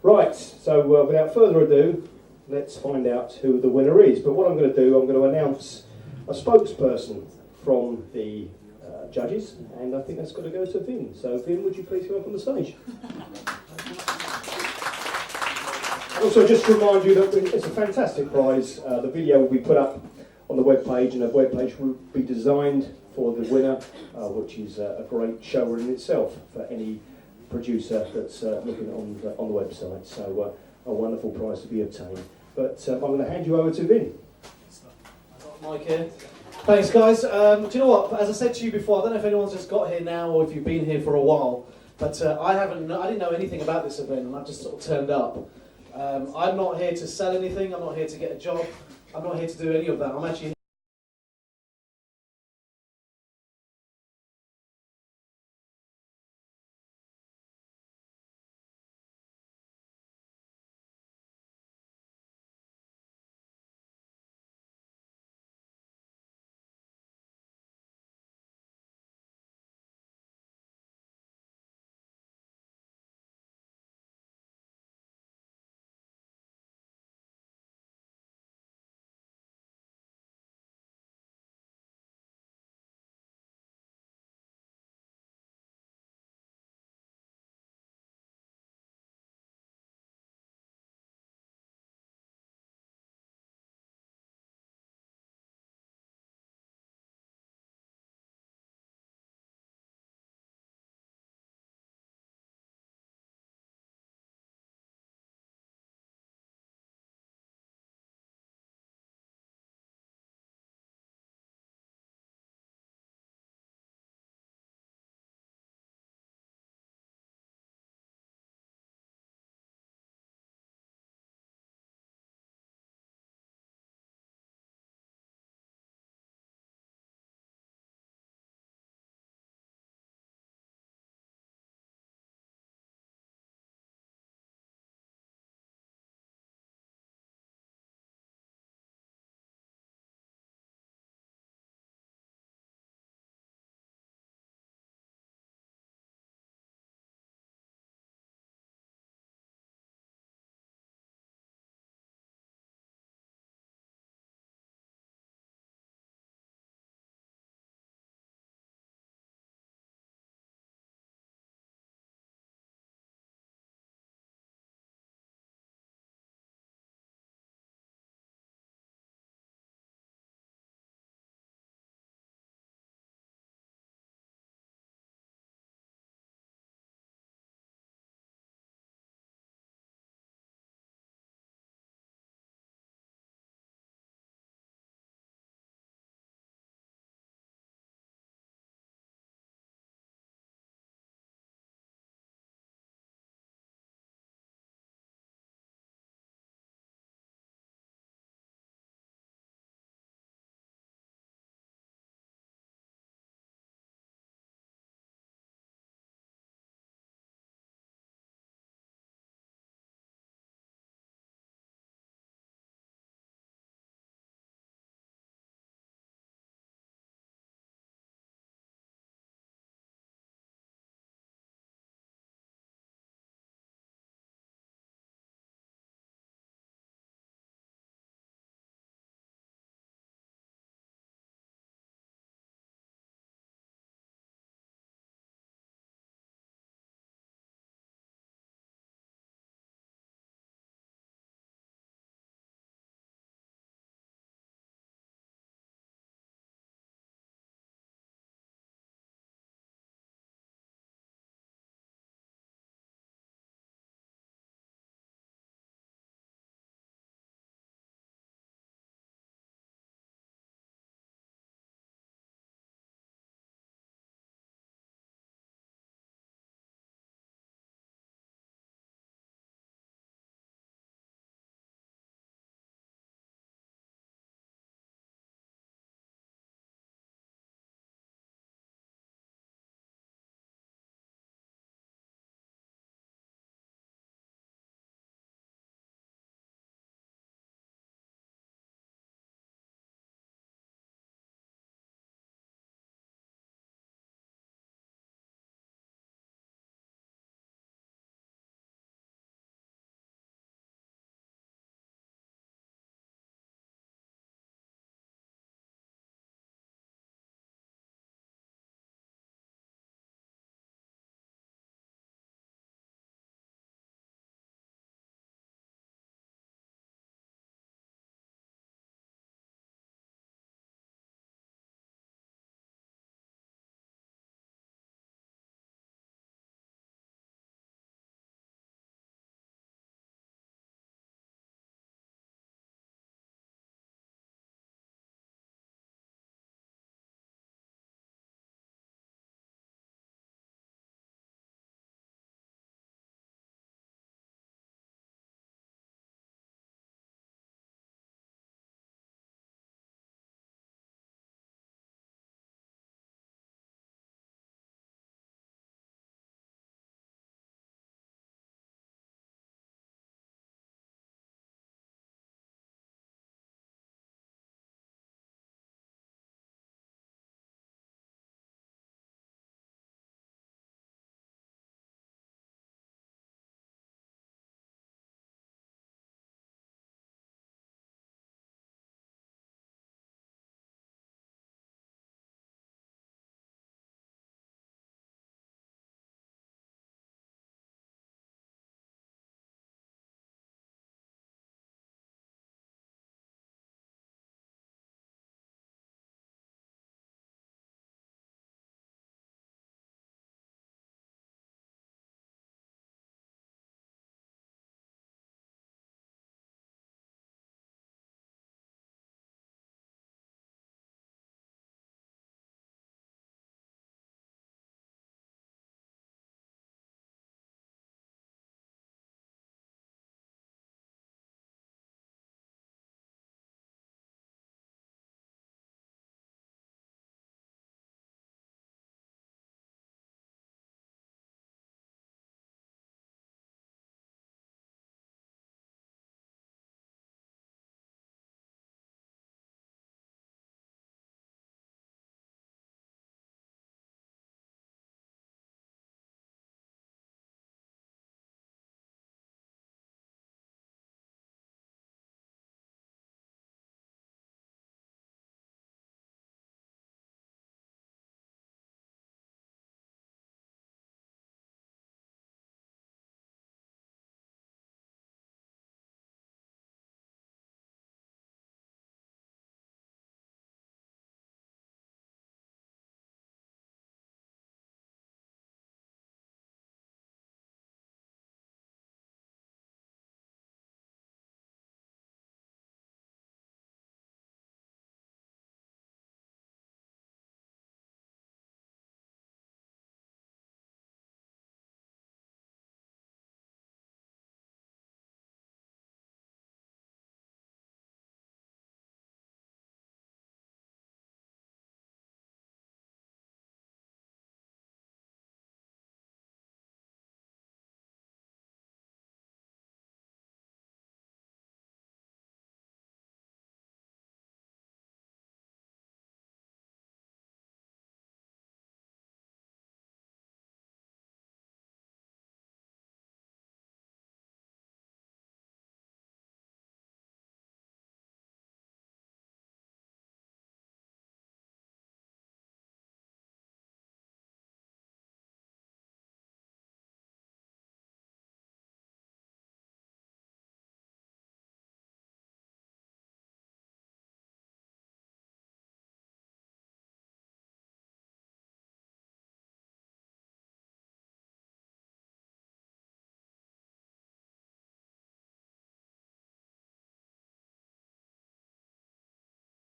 Right, so without further ado, let's find out who the winner is. But what I'm going to do, I'm going to announce a spokesperson from the judges, and I think that's got to go to Vin. So Vin, would you please come up on the stage? Also, just to remind you that it's a fantastic prize. The video will be put up on the webpage, and the webpage will be designed for the winner, which is a great show in itself for any producer that's looking on the website. So a wonderful prize to be obtained. But I'm going to hand you over to Vin. I've got Mike here. Thanks, guys. Do you know what? As I said to you before, I don't know if anyone's just got here now or if you've been here for a while, but I didn't know anything about this event, and I've just sort of turned up. I'm not here to sell anything. I'm not here to get a job. I'm not here to do any of that. I'm actually